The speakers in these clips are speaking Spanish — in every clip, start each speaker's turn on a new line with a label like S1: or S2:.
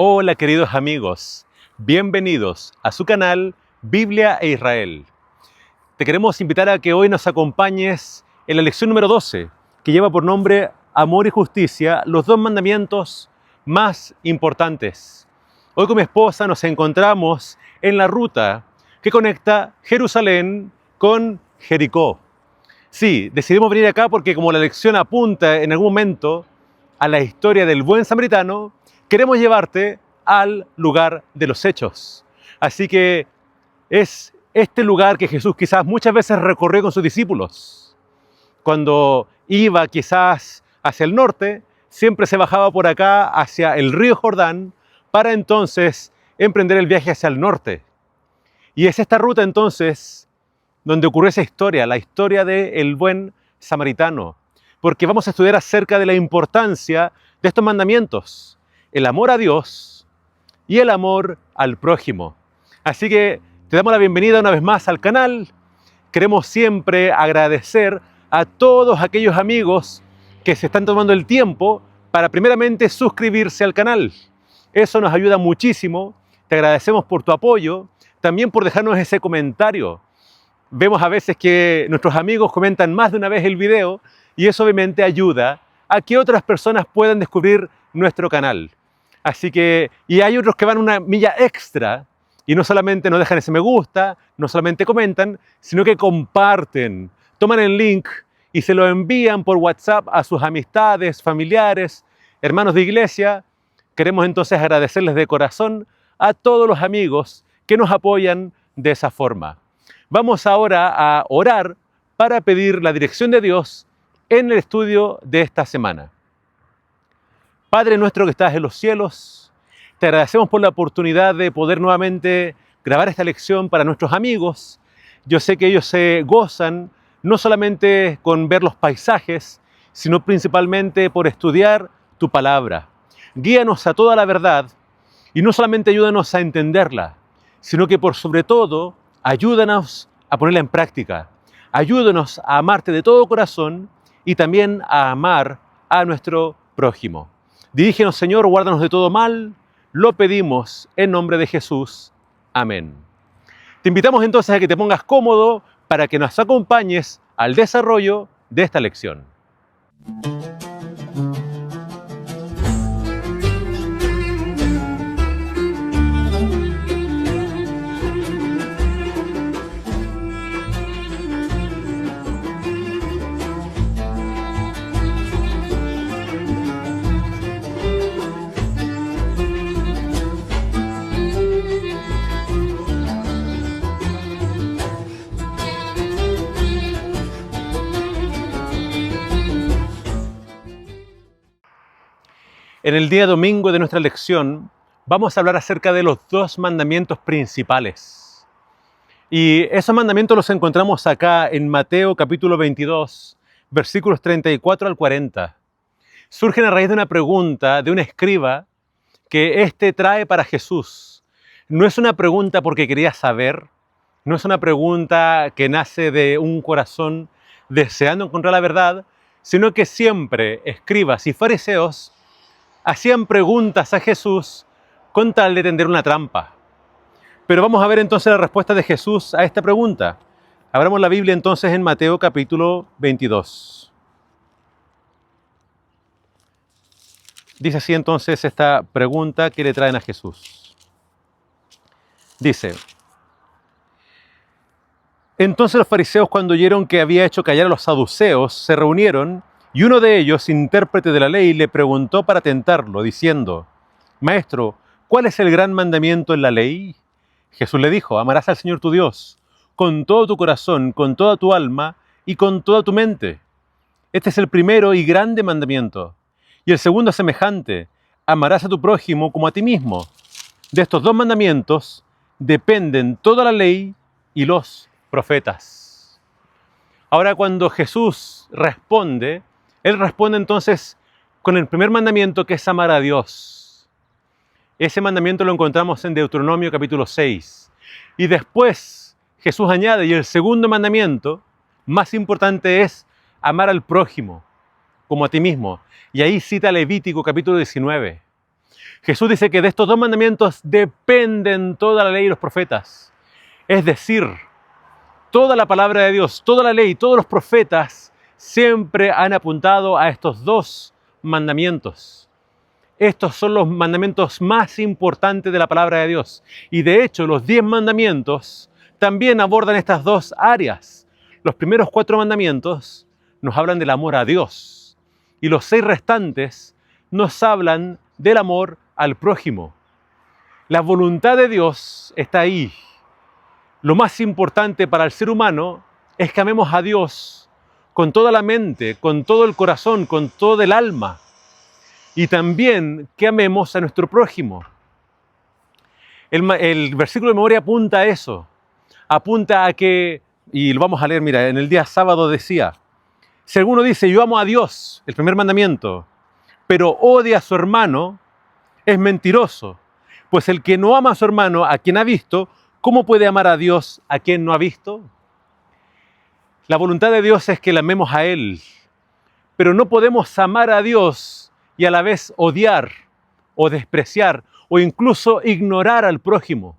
S1: Hola queridos amigos, bienvenidos a su canal Biblia e Israel. Te queremos invitar a que hoy nos acompañes en la lección número 12, que lleva por nombre Amor y Justicia, los dos mandamientos más importantes. Hoy con mi esposa nos encontramos en la ruta que conecta Jerusalén con Jericó. Sí, decidimos venir acá porque como la lección apunta en algún momento a la historia del buen samaritano, queremos llevarte al lugar de los hechos. Así que es este lugar que Jesús quizás muchas veces recorrió con sus discípulos. Cuando iba quizás hacia el norte, siempre se bajaba por acá hacia el río Jordán para entonces emprender el viaje hacia el norte. Y es esta ruta entonces donde ocurrió esa historia, la historia del buen samaritano, porque vamos a estudiar acerca de la importancia de estos mandamientos, el amor a Dios y el amor al prójimo. Así que te damos la bienvenida una vez más al canal. Queremos siempre agradecer a todos aquellos amigos que se están tomando el tiempo para primeramente suscribirse al canal. Eso nos ayuda muchísimo, te agradecemos por tu apoyo, también por dejarnos ese comentario. Vemos a veces que nuestros amigos comentan más de una vez el video y eso obviamente ayuda a que otras personas puedan descubrir nuestro canal. Así que, y hay otros que van una milla extra y no solamente nos dejan ese me gusta, no solamente comentan, sino que comparten, toman el link y se lo envían por WhatsApp a sus amistades, familiares, hermanos de iglesia. Queremos entonces agradecerles de corazón a todos los amigos que nos apoyan de esa forma. Vamos ahora a orar para pedir la dirección de Dios en el estudio de esta semana. Padre nuestro que estás en los cielos, te agradecemos por la oportunidad de poder nuevamente grabar esta lección para nuestros amigos. Yo sé que ellos se gozan no solamente con ver los paisajes, sino principalmente por estudiar tu palabra. Guíanos a toda la verdad y no solamente ayúdanos a entenderla, sino que por sobre todo ayúdanos a ponerla en práctica. Ayúdanos a amarte de todo corazón y también a amar a nuestro prójimo. Dirígenos, Señor, guárdanos de todo mal. Lo pedimos en nombre de Jesús. Amén. Te invitamos entonces a que te pongas cómodo para que nos acompañes al desarrollo de esta lección. En el día domingo de nuestra lección vamos a hablar acerca de los dos mandamientos principales. Y esos mandamientos los encontramos acá en Mateo capítulo 22, versículos 34 al 40. Surgen a raíz de una pregunta de un escriba que éste trae para Jesús. No es una pregunta porque quería saber, no es una pregunta que nace de un corazón deseando encontrar la verdad, sino que siempre escribas y fariseos hacían preguntas a Jesús con tal de tender una trampa. Pero vamos a ver entonces la respuesta de Jesús a esta pregunta. Abramos la Biblia entonces en Mateo capítulo 22. Dice así entonces esta pregunta que le traen a Jesús. Dice: entonces los fariseos, cuando oyeron que había hecho callar a los saduceos, se reunieron. Y uno de ellos, intérprete de la ley, le preguntó para tentarlo, diciendo: Maestro, ¿cuál es el gran mandamiento en la ley? Jesús le dijo: amarás al Señor tu Dios con todo tu corazón, con toda tu alma y con toda tu mente. Este es el primero y grande mandamiento. Y el segundo es semejante: amarás a tu prójimo como a ti mismo. De estos dos mandamientos dependen toda la ley y los profetas. Ahora, cuando Jesús responde, Él responde entonces con el primer mandamiento, que es amar a Dios. Ese mandamiento lo encontramos en Deuteronomio capítulo 6. Y después Jesús añade, y el segundo mandamiento, más importante, es amar al prójimo como a ti mismo. Y ahí cita Levítico capítulo 19. Jesús dice que de estos dos mandamientos dependen toda la ley y los profetas. Es decir, toda la palabra de Dios, toda la ley, todos los profetas siempre han apuntado a estos dos mandamientos. Estos son los mandamientos más importantes de la palabra de Dios. Y de hecho, los 10 mandamientos también abordan estas dos áreas. Los primeros 4 mandamientos nos hablan del amor a Dios. Y los 6 restantes nos hablan del amor al prójimo. La voluntad de Dios está ahí. Lo más importante para el ser humano es que amemos a Dios con toda la mente, con todo el corazón, con todo el alma. Y también que amemos a nuestro prójimo. El versículo de memoria apunta a eso. Apunta a que, y lo vamos a leer, mira, en el día sábado decía, si alguno dice, yo amo a Dios, el primer mandamiento, pero odia a su hermano, es mentiroso. Pues el que no ama a su hermano, a quien ha visto, ¿cómo puede amar a Dios a quien no ha visto? La voluntad de Dios es que le amemos a Él, pero no podemos amar a Dios y a la vez odiar o despreciar o incluso ignorar al prójimo.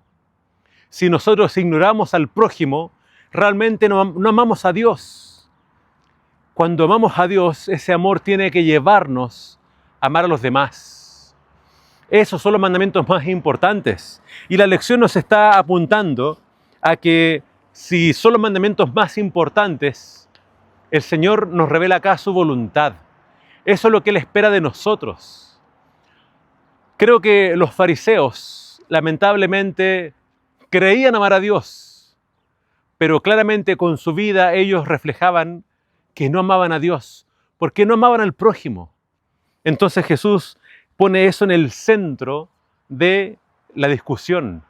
S1: Si nosotros ignoramos al prójimo, realmente no amamos a Dios. Cuando amamos a Dios, ese amor tiene que llevarnos a amar a los demás. Esos son los mandamientos más importantes. Y la lección nos está apuntando a que si son los mandamientos más importantes, el Señor nos revela acá su voluntad. Eso es lo que Él espera de nosotros. Creo que los fariseos, lamentablemente, creían amar a Dios, pero claramente con su vida ellos reflejaban que no amaban a Dios, porque no amaban al prójimo. Entonces Jesús pone eso en el centro de la discusión.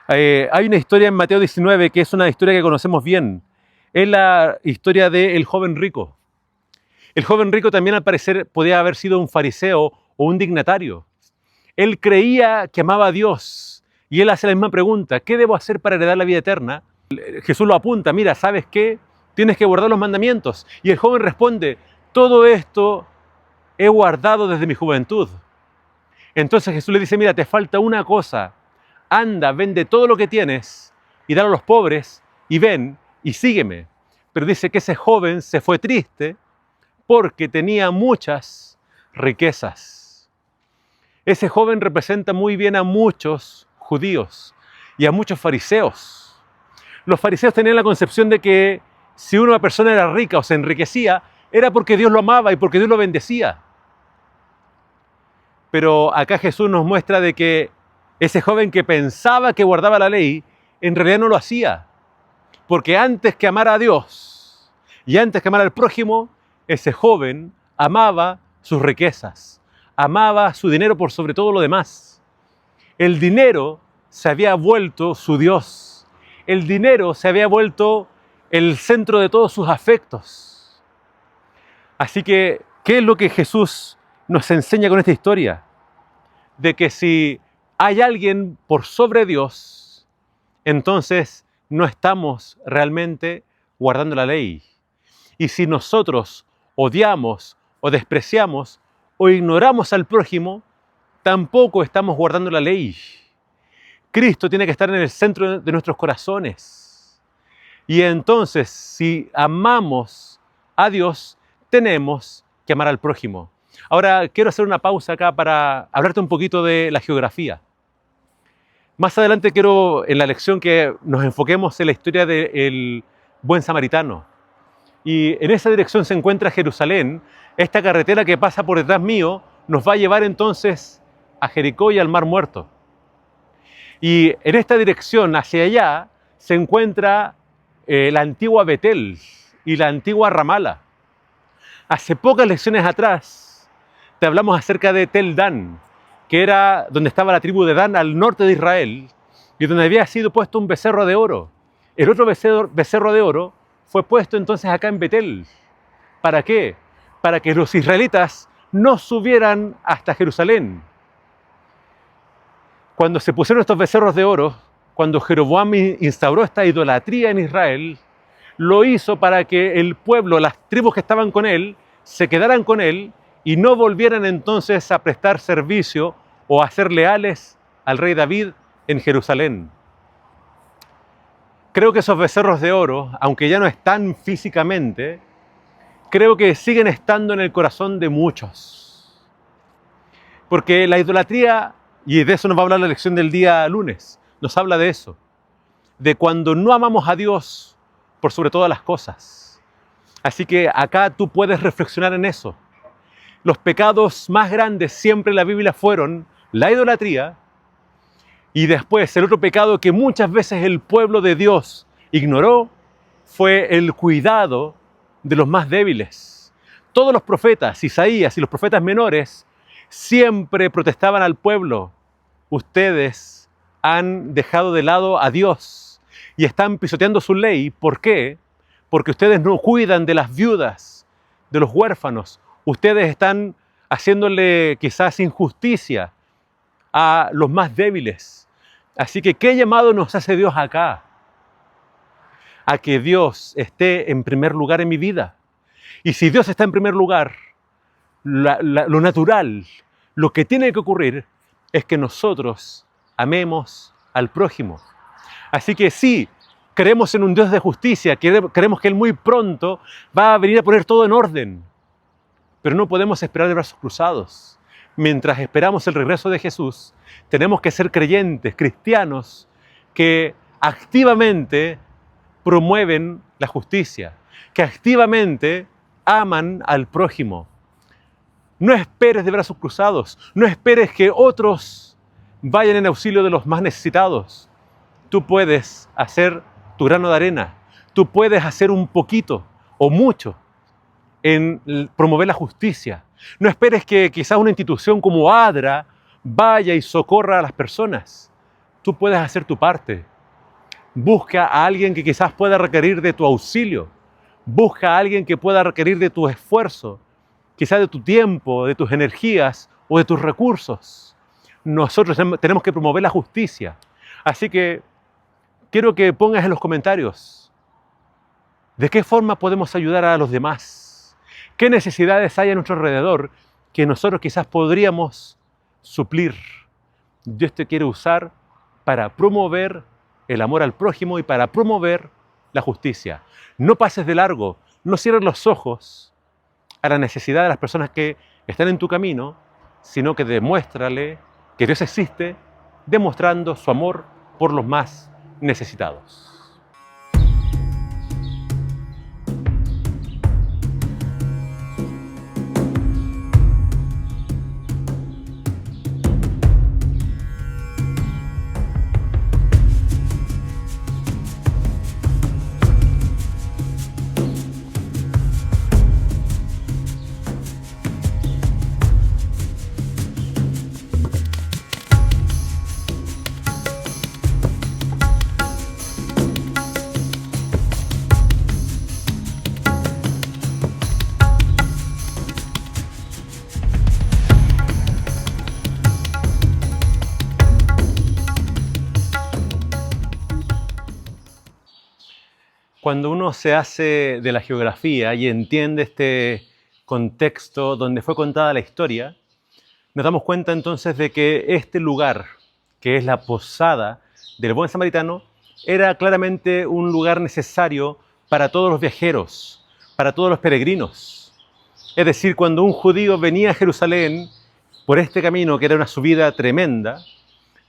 S1: Hay una historia en Mateo 19 que es una historia que conocemos bien. Es la historia del joven rico. El joven rico también al parecer podía haber sido un fariseo o un dignatario. Él creía que amaba a Dios y él hace la misma pregunta, ¿qué debo hacer para heredar la vida eterna? Jesús lo apunta, mira, ¿sabes qué? Tienes que guardar los mandamientos. Y el joven responde, todo esto he guardado desde mi juventud. Entonces Jesús le dice, mira, te falta una cosa. Anda, vende todo lo que tienes y dalo a los pobres y ven y sígueme. Pero dice que ese joven se fue triste porque tenía muchas riquezas. Ese joven representa muy bien a muchos judíos y a muchos fariseos. Los fariseos tenían la concepción de que si una persona era rica o se enriquecía, era porque Dios lo amaba y porque Dios lo bendecía. Pero acá Jesús nos muestra de que ese joven que pensaba que guardaba la ley, en realidad no lo hacía. Porque antes que amar a Dios y antes que amar al prójimo, ese joven amaba sus riquezas, amaba su dinero por sobre todo lo demás. El dinero se había vuelto su Dios. El dinero se había vuelto el centro de todos sus afectos. Así que, ¿qué es lo que Jesús nos enseña con esta historia? De que si hay alguien por sobre Dios, entonces no estamos realmente guardando la ley. Y si nosotros odiamos o despreciamos o ignoramos al prójimo, tampoco estamos guardando la ley. Cristo tiene que estar en el centro de nuestros corazones. Y entonces, si amamos a Dios, tenemos que amar al prójimo. Ahora, quiero hacer una pausa acá para hablarte un poquito de la geografía. Más adelante quiero, en la lección, que nos enfoquemos en la historia del buen samaritano. Y en esa dirección se encuentra Jerusalén. Esta carretera que pasa por detrás mío nos va a llevar entonces a Jericó y al Mar Muerto. Y en esta dirección, hacia allá, se encuentra la antigua Betel y la antigua Ramala. Hace pocas lecciones atrás te hablamos acerca de Tel Dan, que era donde estaba la tribu de Dan al norte de Israel y donde había sido puesto un becerro de oro. El otro becerro de oro fue puesto entonces acá en Betel. ¿Para qué? Para que los israelitas no subieran hasta Jerusalén. Cuando se pusieron estos becerros de oro, cuando Jeroboam instauró esta idolatría en Israel, lo hizo para que el pueblo, las tribus que estaban con él, se quedaran con él y no volvieran entonces a prestar servicio o a ser leales al rey David en Jerusalén. Creo que esos becerros de oro, aunque ya no están físicamente, creo que siguen estando en el corazón de muchos. Porque la idolatría, y de eso nos va a hablar la lección del día lunes, nos habla de eso, de cuando no amamos a Dios por sobre todas las cosas. Así que acá tú puedes reflexionar en eso. Los pecados más grandes siempre en la Biblia fueron la idolatría y después el otro pecado que muchas veces el pueblo de Dios ignoró fue el cuidado de los más débiles. Todos los profetas, Isaías y los profetas menores, siempre protestaban al pueblo. Ustedes han dejado de lado a Dios y están pisoteando su ley. ¿Por qué? Porque ustedes no cuidan de las viudas, de los huérfanos. Ustedes están haciéndole quizás injusticia a los más débiles. Así que, ¿qué llamado nos hace Dios acá? A que Dios esté en primer lugar en mi vida. Y si Dios está en primer lugar, lo natural, lo que tiene que ocurrir es que nosotros amemos al prójimo. Así que sí, creemos en un Dios de justicia, creemos que Él muy pronto va a venir a poner todo en orden. Pero no podemos esperar de brazos cruzados. Mientras esperamos el regreso de Jesús, tenemos que ser creyentes, cristianos, que activamente promueven la justicia, que activamente aman al prójimo. No esperes de brazos cruzados, no esperes que otros vayan en auxilio de los más necesitados. Tú puedes hacer tu grano de arena, tú puedes hacer un poquito o mucho en promover la justicia. No esperes que quizás una institución como ADRA vaya y socorra a las personas. Tú puedes hacer tu parte. Busca a alguien que quizás pueda requerir de tu auxilio. Busca a alguien que pueda requerir de tu esfuerzo, quizás de tu tiempo, de tus energías o de tus recursos. Nosotros tenemos que promover la justicia. Así que quiero que pongas en los comentarios de qué forma podemos ayudar a los demás. ¿Qué necesidades hay a nuestro alrededor que nosotros quizás podríamos suplir? Dios te quiere usar para promover el amor al prójimo y para promover la justicia. No pases de largo, no cierres los ojos a la necesidad de las personas que están en tu camino, sino que demuéstrale que Dios existe, demostrando su amor por los más necesitados. Cuando uno se hace de la geografía y entiende este contexto donde fue contada la historia, nos damos cuenta entonces de que este lugar, que es la posada del buen samaritano, era claramente un lugar necesario para todos los viajeros, para todos los peregrinos. Es decir, cuando un judío venía a Jerusalén por este camino, que era una subida tremenda,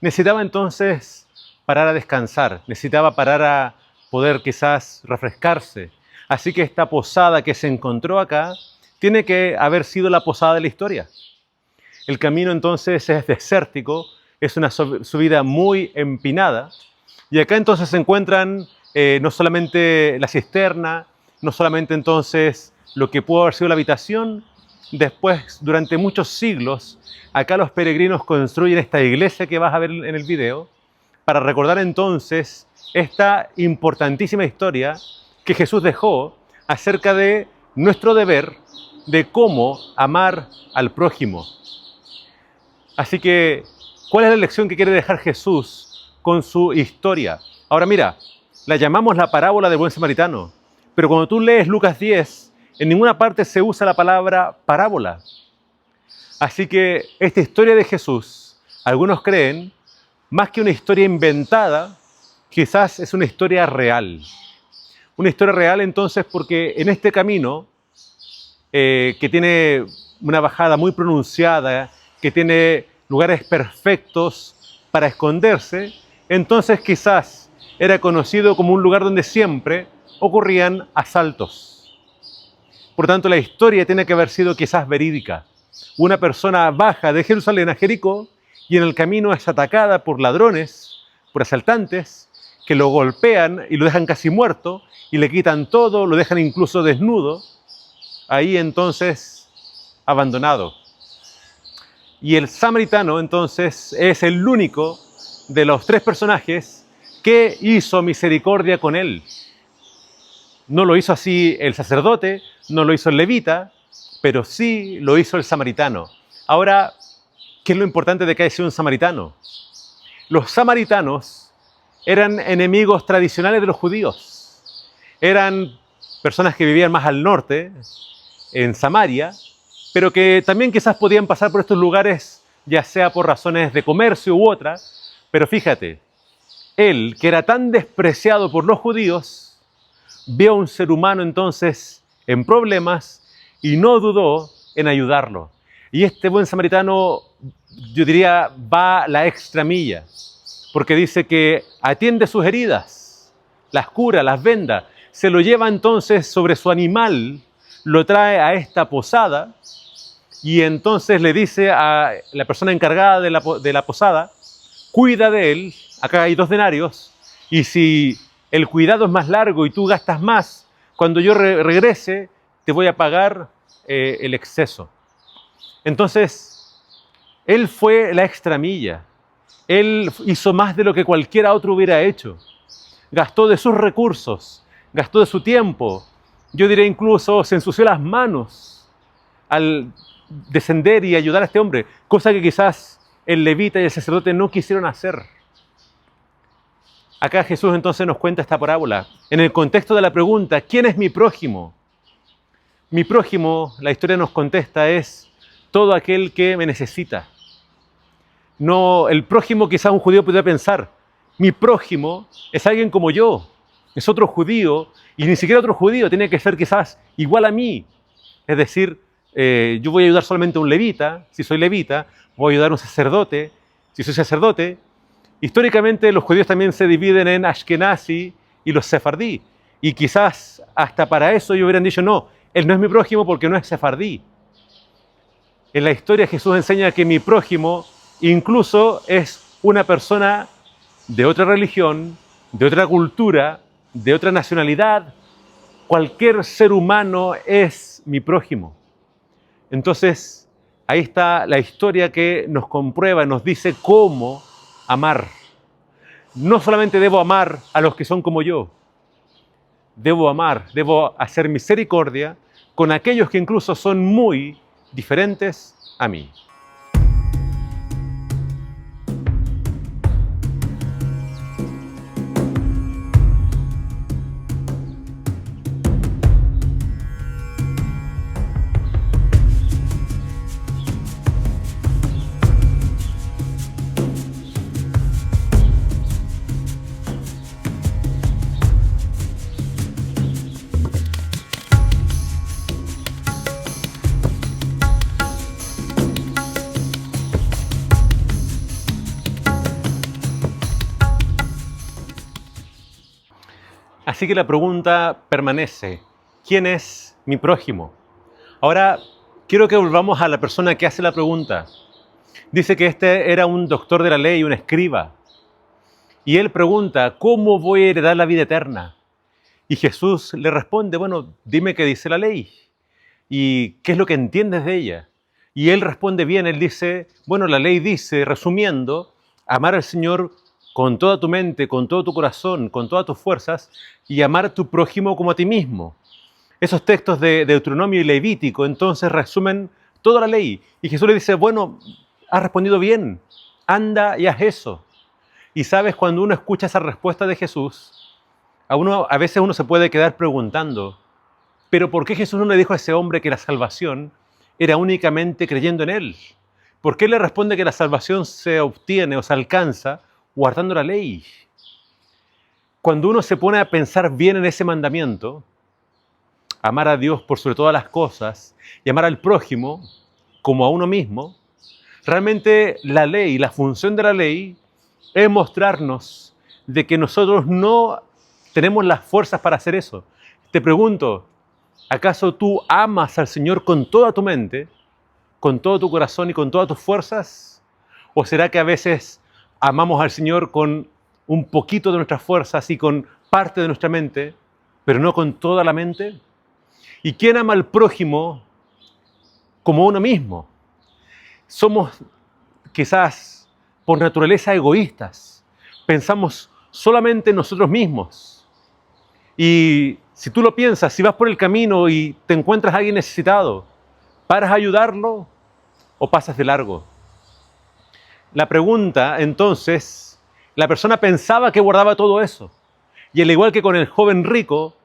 S1: necesitaba entonces parar a descansar, necesitaba parar a poder quizás refrescarse. Así que esta posada que se encontró acá tiene que haber sido la posada de la historia. El camino entonces es desértico, es una subida muy empinada, y acá entonces se encuentran no solamente la cisterna, no solamente entonces lo que pudo haber sido la habitación. Después, durante muchos siglos, acá los peregrinos construyen esta iglesia que vas a ver en el video, para recordar entonces esta importantísima historia que Jesús dejó acerca de nuestro deber de cómo amar al prójimo. Así que, ¿cuál es la lección que quiere dejar Jesús con su historia? Ahora mira, la llamamos la parábola del buen samaritano, pero cuando tú lees Lucas 10, en ninguna parte se usa la palabra parábola. Así que esta historia de Jesús Algunos creen, más que una historia inventada, quizás es una historia real. Una historia real entonces porque en este camino, que tiene una bajada muy pronunciada, que tiene lugares perfectos para esconderse, entonces quizás era conocido como un lugar donde siempre ocurrían asaltos. Por tanto, la historia tiene que haber sido quizás verídica. Una persona baja de Jerusalén a Jericó y en el camino es atacada por ladrones, por asaltantes, que lo golpean y lo dejan casi muerto y le quitan todo, lo dejan incluso desnudo, ahí entonces abandonado. Y el samaritano entonces es el único de los tres personajes que hizo misericordia con él. No lo hizo así el sacerdote, no lo hizo el levita, pero sí lo hizo el samaritano. Ahora, ¿qué es lo importante de que haya sido un samaritano? Los samaritanos eran enemigos tradicionales de los judíos. Eran personas que vivían más al norte, en Samaria, pero que también quizás podían pasar por estos lugares, ya sea por razones de comercio u otras. Pero fíjate, él, que era tan despreciado por los judíos, vio a un ser humano entonces en problemas y no dudó en ayudarlo. Y este buen samaritano, yo diría, va la extra milla, porque dice que atiende sus heridas, las cura, las venda, se lo lleva entonces sobre su animal, lo trae a esta posada y entonces le dice a la persona encargada de la posada, cuida de él, acá hay 2 denarios, y si el cuidado es más largo y tú gastas más, cuando yo regrese te voy a pagar el exceso. Entonces, él fue la extra milla. Él hizo más de lo que cualquiera otro hubiera hecho. Gastó de sus recursos, gastó de su tiempo. Yo diría incluso se ensució las manos al descender y ayudar a este hombre, cosa que quizás el levita y el sacerdote no quisieron hacer. Acá Jesús entonces nos cuenta esta parábola en el contexto de la pregunta, ¿quién es mi prójimo? Mi prójimo, la historia nos contesta, es todo aquel que me necesita. No, el prójimo quizás un judío podría pensar, mi prójimo es alguien como yo, es otro judío, y ni siquiera otro judío, tiene que ser quizás igual a mí. Es decir, yo voy a ayudar solamente a un levita, si soy levita, voy a ayudar a un sacerdote, si soy sacerdote. Históricamente los judíos también se dividen en Ashkenazi y los sefardí, y quizás hasta para eso ellos hubieran dicho, no, él no es mi prójimo porque no es sefardí. En la historia Jesús enseña que mi prójimo incluso es una persona de otra religión, de otra cultura, de otra nacionalidad. Cualquier ser humano es mi prójimo. Entonces, ahí está la historia que nos comprueba, nos dice cómo amar. No solamente debo amar a los que son como yo, debo hacer misericordia con aquellos que incluso son muy diferentes a mí. Así que la pregunta permanece, ¿quién es mi prójimo? Ahora, quiero que volvamos a la persona que hace la pregunta. Dice que este era un doctor de la ley, un escriba. Y él pregunta, ¿cómo voy a heredar la vida eterna? Y Jesús le responde, bueno, dime qué dice la ley. ¿Y qué es lo que entiendes de ella? Y él responde bien, él dice, bueno, la ley dice, resumiendo, amar al Señor con toda tu mente, con todo tu corazón, con todas tus fuerzas, y amar a tu prójimo como a ti mismo. Esos textos de Deuteronomio y Levítico entonces resumen toda la ley. Y Jesús le dice, bueno, has respondido bien, anda y haz eso. Y sabes, cuando uno escucha esa respuesta de Jesús, a veces uno se puede quedar preguntando, ¿pero por qué Jesús no le dijo a ese hombre que la salvación era únicamente creyendo en Él? ¿Por qué le responde que la salvación se obtiene o se alcanza guardando la ley? Cuando uno se pone a pensar bien en ese mandamiento, amar a Dios por sobre todas las cosas y amar al prójimo como a uno mismo, realmente la ley, la función de la ley es mostrarnos de que nosotros no tenemos las fuerzas para hacer eso. Te pregunto, ¿acaso tú amas al Señor con toda tu mente, con todo tu corazón y con todas tus fuerzas? ¿O será que a veces amamos al Señor con un poquito de nuestras fuerzas y con parte de nuestra mente, pero no con toda la mente? ¿Y quién ama al prójimo como uno mismo? Somos quizás por naturaleza egoístas. Pensamos solamente en nosotros mismos. Y si tú lo piensas, si vas por el camino y te encuentras a alguien necesitado, ¿paras a ayudarlo o pasas de largo? La pregunta, entonces, la persona pensaba que guardaba todo eso. Y al igual que con el joven rico,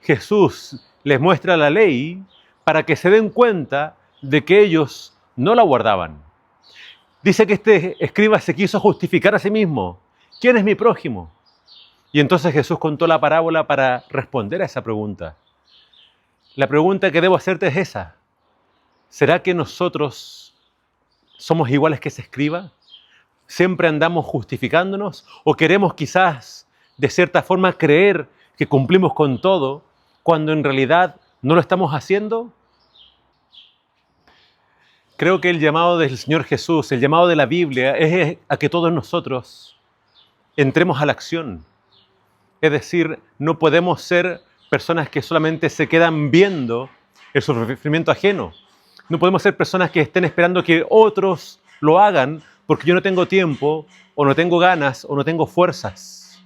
S1: Jesús les muestra la ley para que se den cuenta de que ellos no la guardaban. Dice que este escriba se quiso justificar a sí mismo. ¿Quién es mi prójimo? Y entonces Jesús contó la parábola para responder a esa pregunta. La pregunta que debo hacerte es esa. ¿Será que nosotros somos iguales que ese escriba? ¿Siempre andamos justificándonos? ¿O queremos quizás, de cierta forma, creer que cumplimos con todo cuando en realidad no lo estamos haciendo? Creo que el llamado del Señor Jesús, el llamado de la Biblia, es a que todos nosotros entremos a la acción. Es decir, no podemos ser personas que solamente se quedan viendo el sufrimiento ajeno. No podemos ser personas que estén esperando que otros lo hagan porque yo no tengo tiempo, o no tengo ganas, o no tengo fuerzas.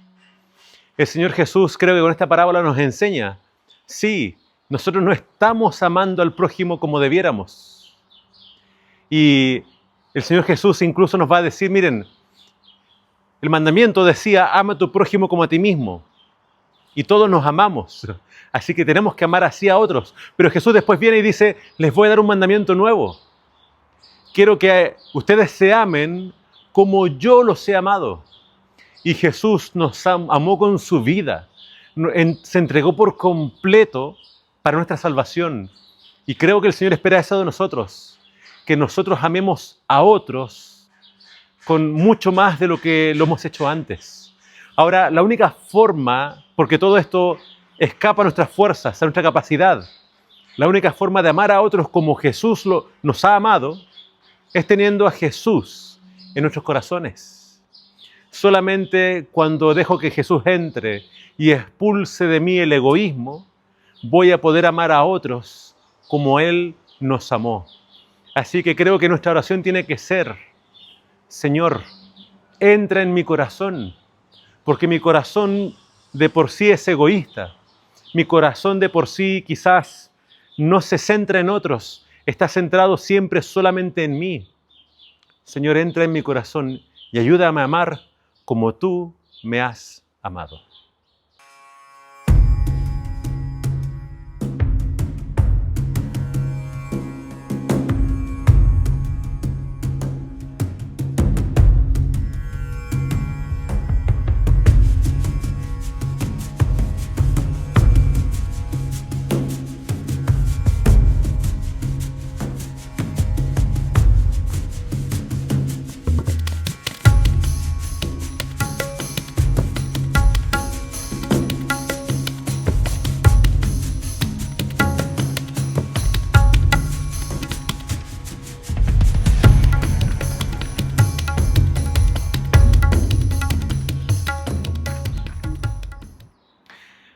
S1: El Señor Jesús, creo que con esta parábola nos enseña, sí, nosotros no estamos amando al prójimo como debiéramos. Y el Señor Jesús incluso nos va a decir, miren, el mandamiento decía, ama a tu prójimo como a ti mismo. Y todos nos amamos. Así que tenemos que amar así a otros. Pero Jesús después viene y dice, les voy a dar un mandamiento nuevo. Quiero que ustedes se amen como yo los he amado. Y Jesús nos amó con su vida. Se entregó por completo para nuestra salvación. Y creo que el Señor espera eso de nosotros. Que nosotros amemos a otros con mucho más de lo que lo hemos hecho antes. Ahora, la única forma, porque todo esto escapa a nuestras fuerzas, a nuestra capacidad, la única forma de amar a otros como Jesús nos ha amado, es teniendo a Jesús en nuestros corazones. Solamente cuando dejo que Jesús entre y expulse de mí el egoísmo, voy a poder amar a otros como Él nos amó. Así que creo que nuestra oración tiene que ser, Señor, entra en mi corazón, porque mi corazón de por sí es egoísta. Mi corazón de por sí quizás no se centra en otros, está centrado siempre solamente en mí. Señor, entra en mi corazón y ayúdame a amar como tú me has amado.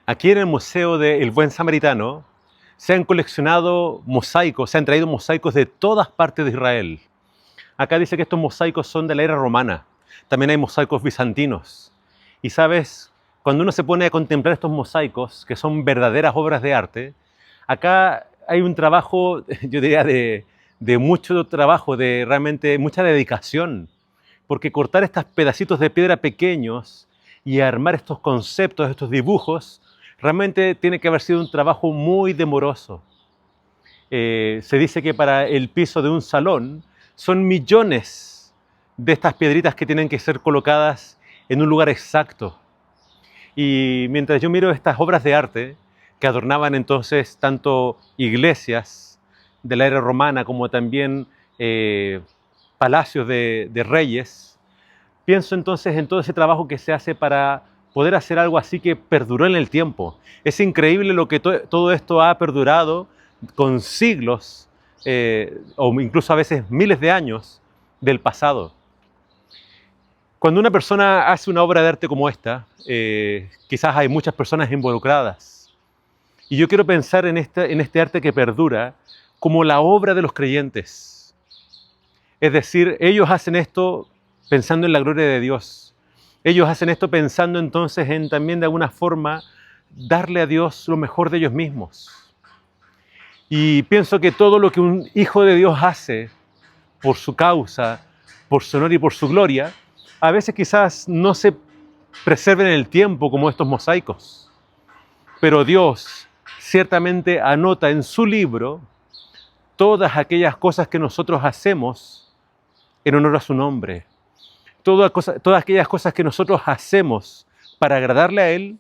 S1: Aquí en el Museo del Buen Samaritano se han coleccionado mosaicos, se han traído mosaicos de todas partes de Israel. Acá dice que estos mosaicos son de la era romana. También hay mosaicos bizantinos. Y sabes, cuando uno se pone a contemplar estos mosaicos, que son verdaderas obras de arte, acá hay un trabajo, yo diría, de mucho trabajo, de realmente mucha dedicación. Porque cortar estos pedacitos de piedra pequeños y armar estos conceptos, estos dibujos, realmente tiene que haber sido un trabajo muy demoroso. Se dice que para el piso de un salón Son millones de estas piedritas que tienen que ser colocadas en un lugar exacto. Y mientras yo miro estas obras de arte que adornaban entonces tanto iglesias de la era romana como también palacios de reyes, pienso entonces en todo ese trabajo que se hace para poder hacer algo así que perduró en el tiempo. Es increíble lo que todo esto ha perdurado con siglos o incluso a veces miles de años del pasado. Cuando una persona hace una obra de arte como esta, quizás hay muchas personas involucradas. Y yo quiero pensar en este arte que perdura como la obra de los creyentes. Es decir, ellos hacen esto pensando en la gloria de Dios. Ellos hacen esto pensando entonces en también de alguna forma darle a Dios lo mejor de ellos mismos. Y pienso que todo lo que un hijo de Dios hace por su causa, por su honor y por su gloria, a veces quizás no se preserven en el tiempo como estos mosaicos. Pero Dios ciertamente anota en su libro todas aquellas cosas que nosotros hacemos en honor a su nombre. Todas aquellas cosas que nosotros hacemos para agradarle a Él,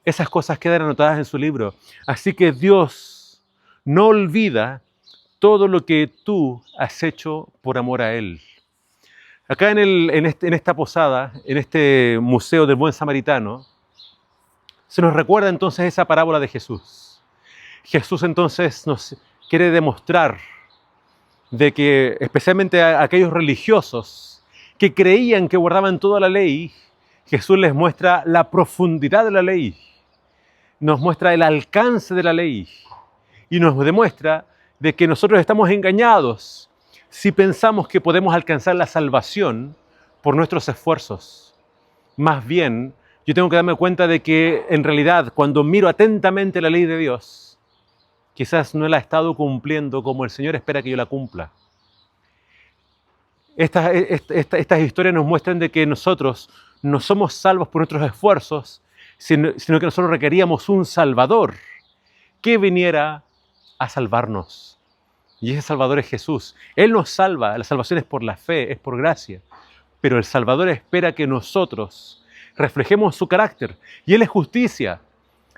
S1: esas cosas quedan anotadas en su libro. Así que Dios no olvida todo lo que tú has hecho por amor a Él. Acá en esta posada, en este Museo del Buen Samaritano, se nos recuerda entonces esa parábola de Jesús. Jesús entonces nos quiere demostrar de que especialmente a aquellos religiosos que creían que guardaban toda la ley, Jesús les muestra la profundidad de la ley, nos muestra el alcance de la ley y nos demuestra de que nosotros estamos engañados si pensamos que podemos alcanzar la salvación por nuestros esfuerzos. Más bien, yo tengo que darme cuenta de que en realidad cuando miro atentamente la ley de Dios, quizás no la he estado cumpliendo como el Señor espera que yo la cumpla. Estas historias nos muestran de que nosotros no somos salvos por nuestros esfuerzos, sino que nosotros requeríamos un Salvador que viniera a salvarnos. Y ese Salvador es Jesús. Él nos salva, la salvación es por la fe, es por gracia. Pero el Salvador espera que nosotros reflejemos su carácter. Y Él es justicia.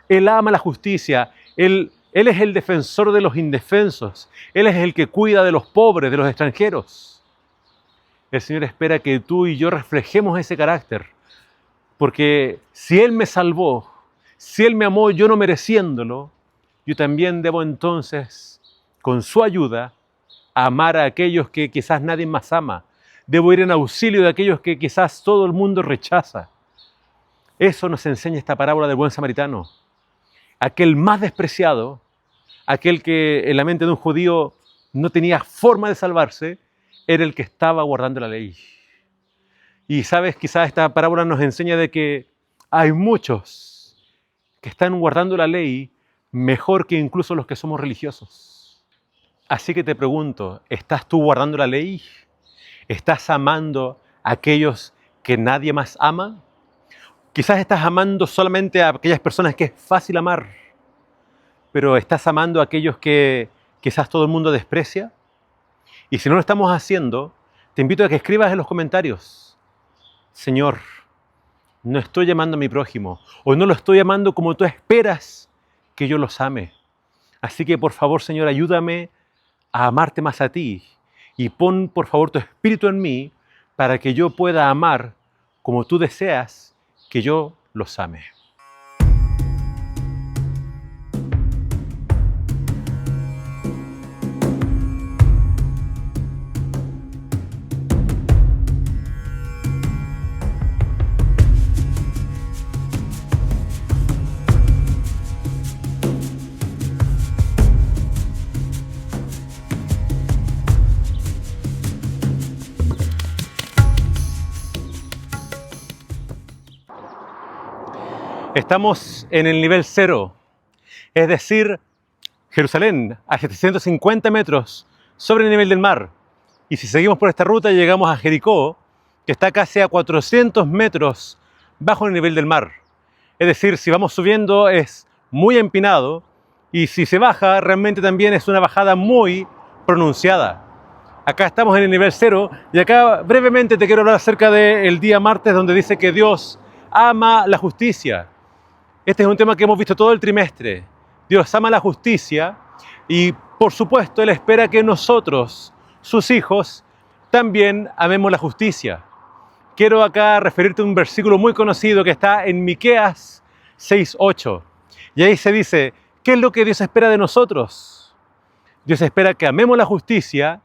S1: Él ama la justicia. Él es el defensor de los indefensos. Él es el que cuida de los pobres, de los extranjeros. El Señor espera que tú y yo reflejemos ese carácter. Porque si Él me salvó, si Él me amó yo no mereciéndolo, yo también debo entonces, con su ayuda, amar a aquellos que quizás nadie más ama. Debo ir en auxilio de aquellos que quizás todo el mundo rechaza. Eso nos enseña esta parábola del buen samaritano. Aquel más despreciado, aquel que en la mente de un judío no tenía forma de salvarse, era el que estaba guardando la ley. Y sabes, quizás esta parábola nos enseña de que hay muchos que están guardando la ley mejor que incluso los que somos religiosos. Así que te pregunto, ¿estás tú guardando la ley? ¿Estás amando a aquellos que nadie más ama? Quizás estás amando solamente a aquellas personas que es fácil amar, pero ¿estás amando a aquellos que quizás todo el mundo desprecia? Y si no lo estamos haciendo, te invito a que escribas en los comentarios: Señor, no estoy amando a mi prójimo, o no lo estoy amando como tú esperas que yo los ame. Así que por favor, Señor, ayúdame a amarte más a ti y pon por favor tu espíritu en mí para que yo pueda amar como tú deseas que yo los ame. Estamos en el nivel 0, es decir, Jerusalén a 750 metros sobre el nivel del mar. Y si seguimos por esta ruta llegamos a Jericó, que está casi a 400 metros bajo el nivel del mar. Es decir, si vamos subiendo es muy empinado y si se baja realmente también es una bajada muy pronunciada. Acá estamos en el nivel 0 y acá brevemente te quiero hablar acerca del día martes donde dice que Dios ama la justicia. Este es un tema que hemos visto todo el trimestre. Dios ama la justicia y por supuesto Él espera que nosotros, sus hijos, también amemos la justicia. Quiero acá referirte a un versículo muy conocido que está en Miqueas 6:8. Y ahí se dice, ¿qué es lo que Dios espera de nosotros? Dios espera que amemos la justicia,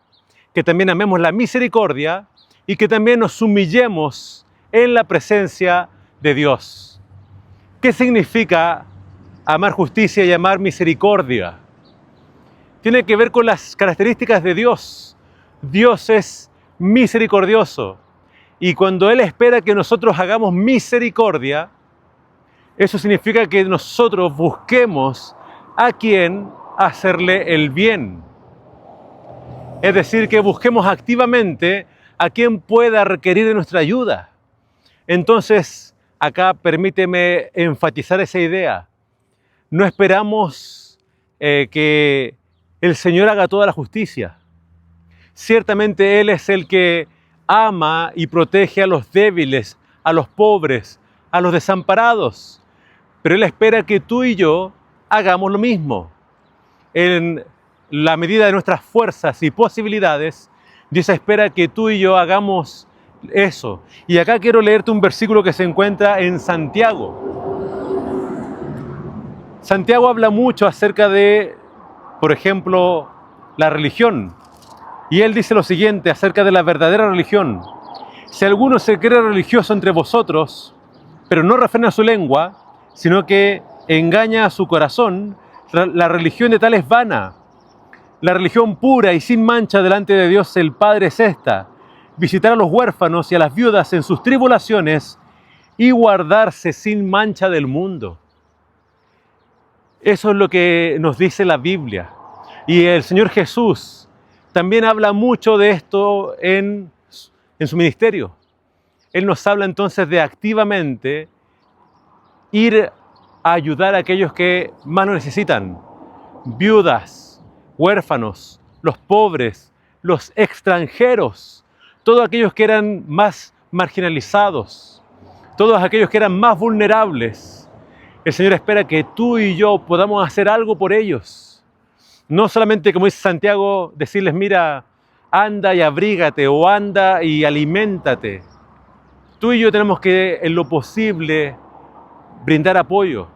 S1: que también amemos la misericordia y que también nos humillemos en la presencia de Dios. ¿Qué significa amar justicia y amar misericordia? Tiene que ver con las características de Dios. Dios es misericordioso y cuando Él espera que nosotros hagamos misericordia, eso significa que nosotros busquemos a quien hacerle el bien. Es decir, que busquemos activamente a quien pueda requerir de nuestra ayuda. Entonces, acá permíteme enfatizar esa idea. No esperamos que el Señor haga toda la justicia. Ciertamente Él es el que ama y protege a los débiles, a los pobres, a los desamparados. Pero Él espera que tú y yo hagamos lo mismo. En la medida de nuestras fuerzas y posibilidades, Dios espera que tú y yo hagamos eso. Y acá quiero leerte un versículo que se encuentra en Santiago. Santiago habla mucho acerca de, por ejemplo, la religión. Y él dice lo siguiente acerca de la verdadera religión. Si alguno se cree religioso entre vosotros, pero no refrena su lengua, sino que engaña a su corazón, la religión de tal es vana. La religión pura y sin mancha delante de Dios el Padre es esta: visitar a los huérfanos y a las viudas en sus tribulaciones y guardarse sin mancha del mundo. Eso es lo que nos dice la Biblia. Y el Señor Jesús también habla mucho de esto en su ministerio. Él nos habla entonces de activamente ir a ayudar a aquellos que más lo necesitan. Viudas, huérfanos, los pobres, los extranjeros, todos aquellos que eran más marginalizados, todos aquellos que eran más vulnerables. El Señor espera que tú y yo podamos hacer algo por ellos. No solamente, como dice Santiago, decirles, mira, anda y abrígate o anda y aliméntate. Tú y yo tenemos que, en lo posible, brindar apoyo,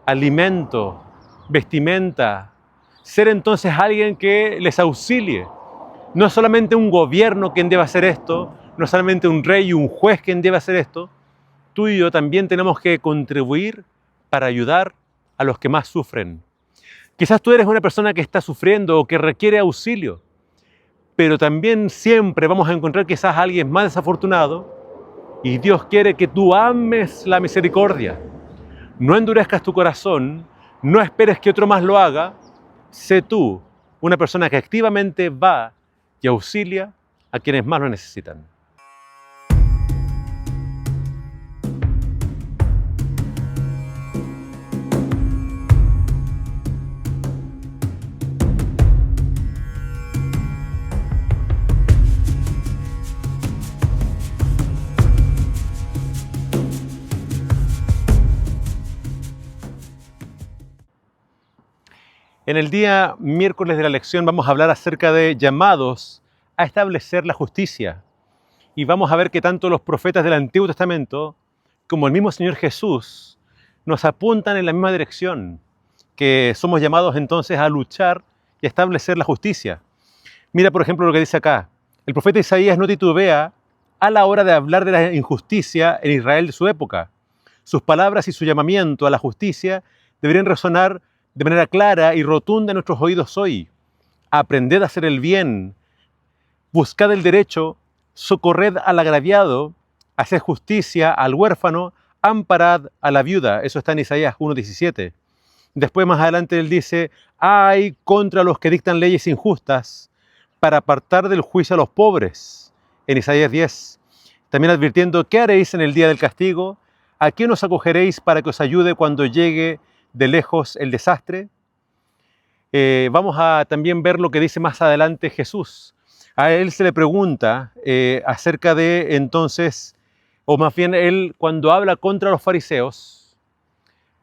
S1: alimento, vestimenta, ser entonces alguien que les auxilie. No es solamente un gobierno quien debe hacer esto, no es solamente un rey y un juez quien debe hacer esto. Tú y yo también tenemos que contribuir para ayudar a los que más sufren. Quizás tú eres una persona que está sufriendo o que requiere auxilio, pero también siempre vamos a encontrar quizás a alguien más desafortunado y Dios quiere que tú ames la misericordia. No endurezcas tu corazón, no esperes que otro más lo haga. Sé tú una persona que activamente va y auxilia a quienes más lo necesitan. En el día miércoles de la lección vamos a hablar acerca de llamados a establecer la justicia. Y vamos a ver que tanto los profetas del Antiguo Testamento como el mismo Señor Jesús nos apuntan en la misma dirección, que somos llamados entonces a luchar y a establecer la justicia. Mira, por ejemplo, lo que dice acá. El profeta Isaías no titubea a la hora de hablar de la injusticia en Israel de su época. Sus palabras y su llamamiento a la justicia deberían resonar de manera clara y rotunda en nuestros oídos hoy. Aprended a hacer el bien, buscad el derecho, socorred al agraviado, haced justicia al huérfano, amparad a la viuda. Eso está en Isaías 1:17. Después más adelante él dice, ay contra los que dictan leyes injustas para apartar del juicio a los pobres, en Isaías 10. También advirtiendo, ¿qué haréis en el día del castigo? ¿A quién os acogeréis para que os ayude cuando llegue de lejos el desastre? Vamos a también ver lo que dice más adelante Jesús. A él se le pregunta acerca de entonces, o más bien él cuando habla contra los fariseos,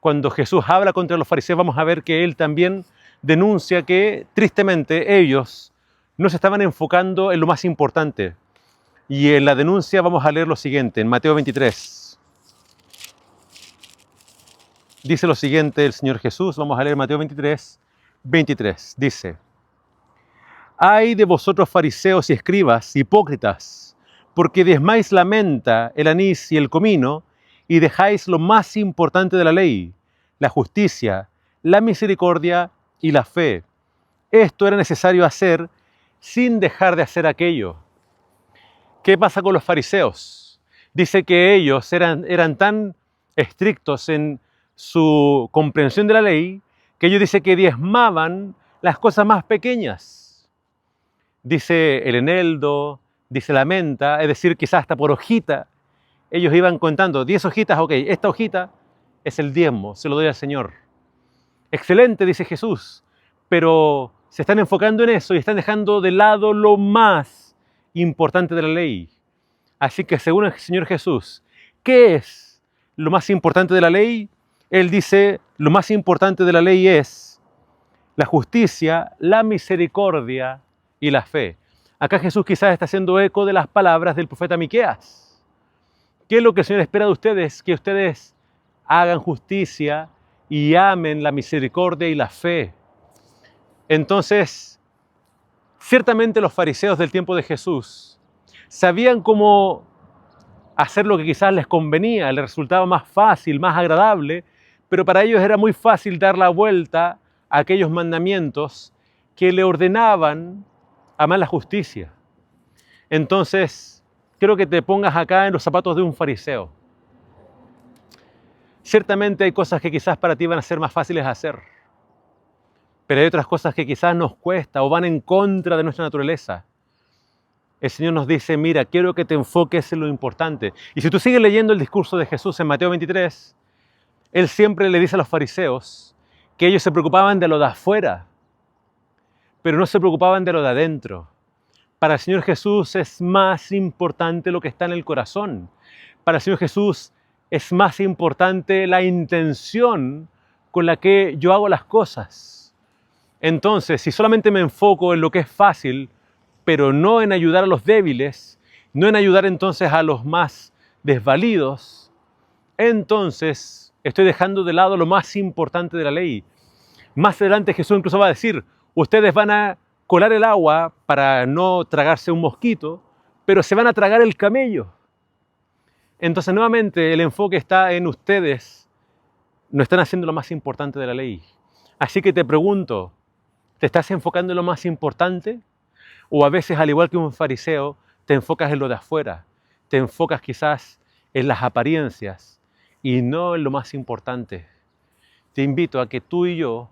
S1: cuando Jesús habla contra los fariseos, vamos a ver que él también denuncia que tristemente ellos no se estaban enfocando en lo más importante. Y en la denuncia vamos a leer lo siguiente, en Mateo 23. Dice lo siguiente el Señor Jesús, vamos a leer Mateo 23, 23. Dice: Ay de vosotros fariseos y escribas, hipócritas, porque diezmáis la menta, el anís y el comino, y dejáis lo más importante de la ley, la justicia, la misericordia y la fe. Esto era necesario hacer sin dejar de hacer aquello. ¿Qué pasa con los fariseos? Dice que ellos eran tan estrictos en su comprensión de la ley que ellos dicen que diezmaban las cosas más pequeñas. Dice el eneldo, dice la menta, es decir, quizás hasta por hojita. Ellos iban contando 10 hojitas, ok, esta hojita es el diezmo, se lo doy al Señor. Excelente, dice Jesús, pero se están enfocando en eso y están dejando de lado lo más importante de la ley. Así que según el Señor Jesús, ¿qué es lo más importante de la ley? Él dice, lo más importante de la ley es la justicia, la misericordia y la fe. Acá Jesús quizás está haciendo eco de las palabras del profeta Miqueas. ¿Qué es lo que el Señor espera de ustedes? Que ustedes hagan justicia y amen la misericordia y la fe. Entonces, ciertamente los fariseos del tiempo de Jesús sabían cómo hacer lo que quizás les convenía, les resultaba más fácil, más agradable, pero para ellos era muy fácil dar la vuelta a aquellos mandamientos que le ordenaban amar la justicia. Entonces, quiero que te pongas acá en los zapatos de un fariseo. Ciertamente hay cosas que quizás para ti van a ser más fáciles de hacer, pero hay otras cosas que quizás nos cuesta o van en contra de nuestra naturaleza. El Señor nos dice, mira, quiero que te enfoques en lo importante. Y si tú sigues leyendo el discurso de Jesús en Mateo 23, Él siempre le dice a los fariseos que ellos se preocupaban de lo de afuera, pero no se preocupaban de lo de adentro. Para el Señor Jesús es más importante lo que está en el corazón. Para el Señor Jesús es más importante la intención con la que yo hago las cosas. Entonces, si solamente me enfoco en lo que es fácil, pero no en ayudar a los débiles, no en ayudar entonces a los más desvalidos, entonces estoy dejando de lado lo más importante de la ley. Más adelante Jesús incluso va a decir, ustedes van a colar el agua para no tragarse un mosquito, pero se van a tragar el camello. Entonces nuevamente el enfoque está en ustedes, no están haciendo lo más importante de la ley. Así que te pregunto, ¿te estás enfocando en lo más importante? O a veces, al igual que un fariseo, te enfocas en lo de afuera, te enfocas quizás en las apariencias y no en lo más importante. Te invito a que tú y yo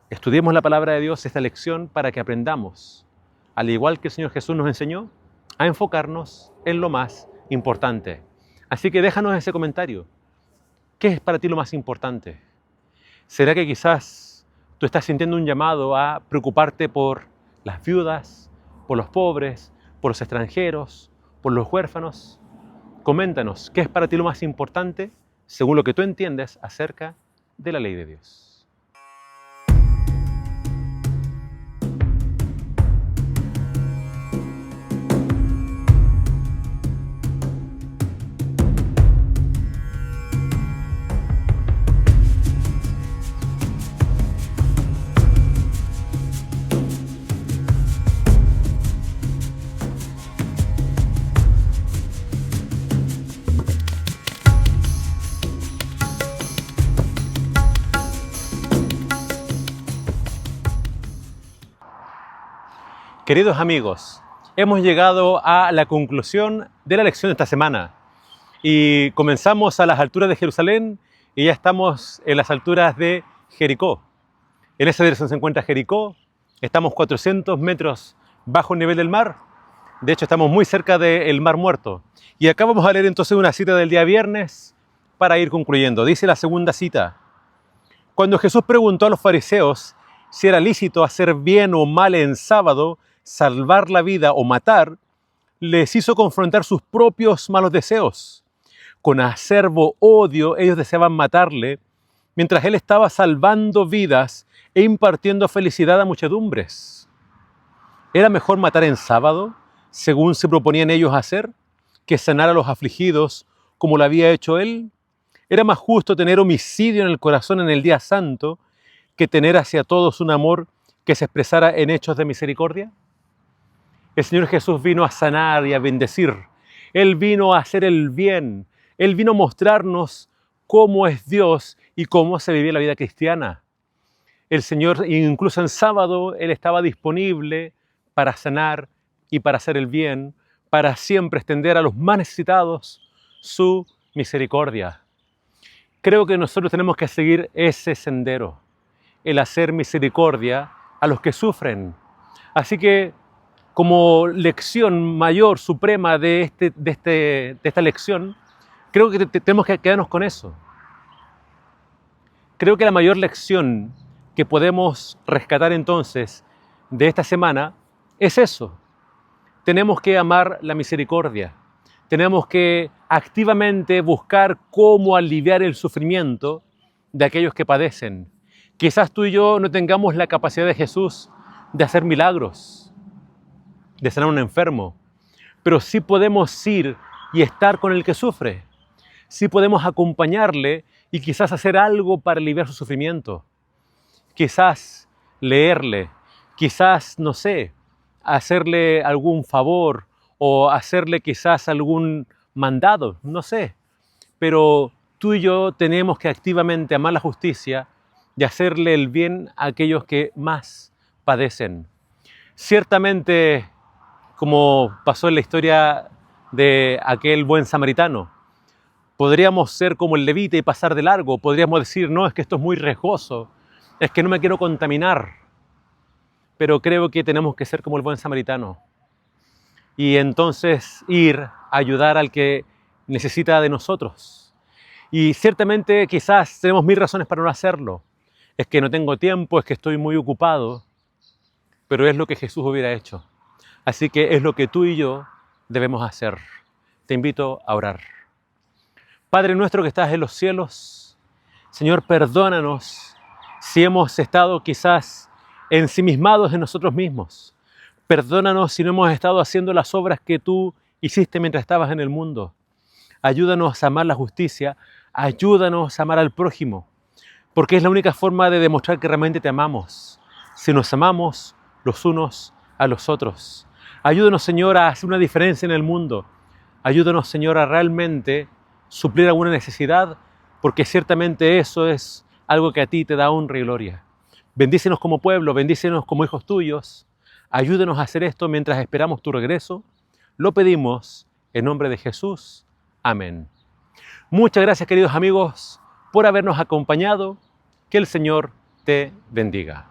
S1: estudiemos la palabra de Dios, esta lección, para que aprendamos, al igual que el Señor Jesús nos enseñó, a enfocarnos en lo más importante. Así que déjanos ese comentario. ¿Qué es para ti lo más importante? ¿Será que quizás tú estás sintiendo un llamado a preocuparte por las viudas, por los pobres, por los extranjeros, por los huérfanos? Coméntanos, ¿qué es para ti lo más importante según lo que tú entiendes acerca de la ley de Dios? Queridos amigos, hemos llegado a la conclusión de la lección de esta semana y comenzamos a las alturas de Jerusalén y ya estamos en las alturas de Jericó. En esa dirección se encuentra Jericó, estamos 400 metros bajo el nivel del mar, de hecho estamos muy cerca del Mar Muerto. Y acá vamos a leer entonces una cita del día viernes para ir concluyendo. Dice la segunda cita: Cuando Jesús preguntó a los fariseos si era lícito hacer bien o mal en sábado, salvar la vida o matar, les hizo confrontar sus propios malos deseos. Con acerbo odio, ellos deseaban matarle, mientras él estaba salvando vidas e impartiendo felicidad a muchedumbres. ¿Era mejor matar en sábado, según se proponían ellos hacer, que sanar a los afligidos como lo había hecho él? ¿Era más justo tener homicidio en el corazón en el día santo que tener hacia todos un amor que se expresara en hechos de misericordia? El Señor Jesús vino a sanar y a bendecir. Él vino a hacer el bien. Él vino a mostrarnos cómo es Dios y cómo se vive la vida cristiana. El Señor, incluso en sábado, Él estaba disponible para sanar y para hacer el bien, para siempre extender a los más necesitados su misericordia. Creo que nosotros tenemos que seguir ese sendero, el hacer misericordia a los que sufren. Así que, como lección mayor, suprema de esta lección, creo que tenemos que quedarnos con eso. Creo que la mayor lección que podemos rescatar entonces de esta semana es eso. Tenemos que amar la misericordia. Tenemos que activamente buscar cómo aliviar el sufrimiento de aquellos que padecen. Quizás tú y yo no tengamos la capacidad de Jesús de hacer milagros, de sanar a un enfermo, pero sí podemos ir y estar con el que sufre. Sí podemos acompañarle y quizás hacer algo para aliviar su sufrimiento. Quizás leerle, quizás, no sé, hacerle algún favor o hacerle quizás algún mandado, no sé. Pero tú y yo tenemos que activamente amar la justicia y hacerle el bien a aquellos que más padecen. Ciertamente, como pasó en la historia de aquel buen samaritano, podríamos ser como el levita y pasar de largo. Podríamos decir, no, es que esto es muy riesgoso, es que no me quiero contaminar. Pero creo que tenemos que ser como el buen samaritano. Y entonces ir a ayudar al que necesita de nosotros. Y ciertamente quizás tenemos 1000 razones para no hacerlo. Es que no tengo tiempo, es que estoy muy ocupado. Pero es lo que Jesús hubiera hecho. Así que es lo que tú y yo debemos hacer. Te invito a orar. Padre nuestro que estás en los cielos, Señor, perdónanos si hemos estado quizás ensimismados en nosotros mismos. Perdónanos si no hemos estado haciendo las obras que tú hiciste mientras estabas en el mundo. Ayúdanos a amar la justicia, ayúdanos a amar al prójimo, porque es la única forma de demostrar que realmente te amamos, si nos amamos los unos a los otros. Ayúdanos, Señor, a hacer una diferencia en el mundo. Ayúdanos, Señor, a realmente suplir alguna necesidad, porque ciertamente eso es algo que a ti te da honra y gloria. Bendícenos como pueblo, bendícenos como hijos tuyos. Ayúdanos a hacer esto mientras esperamos tu regreso. Lo pedimos en nombre de Jesús. Amén. Muchas gracias, queridos amigos, por habernos acompañado. Que el Señor te bendiga.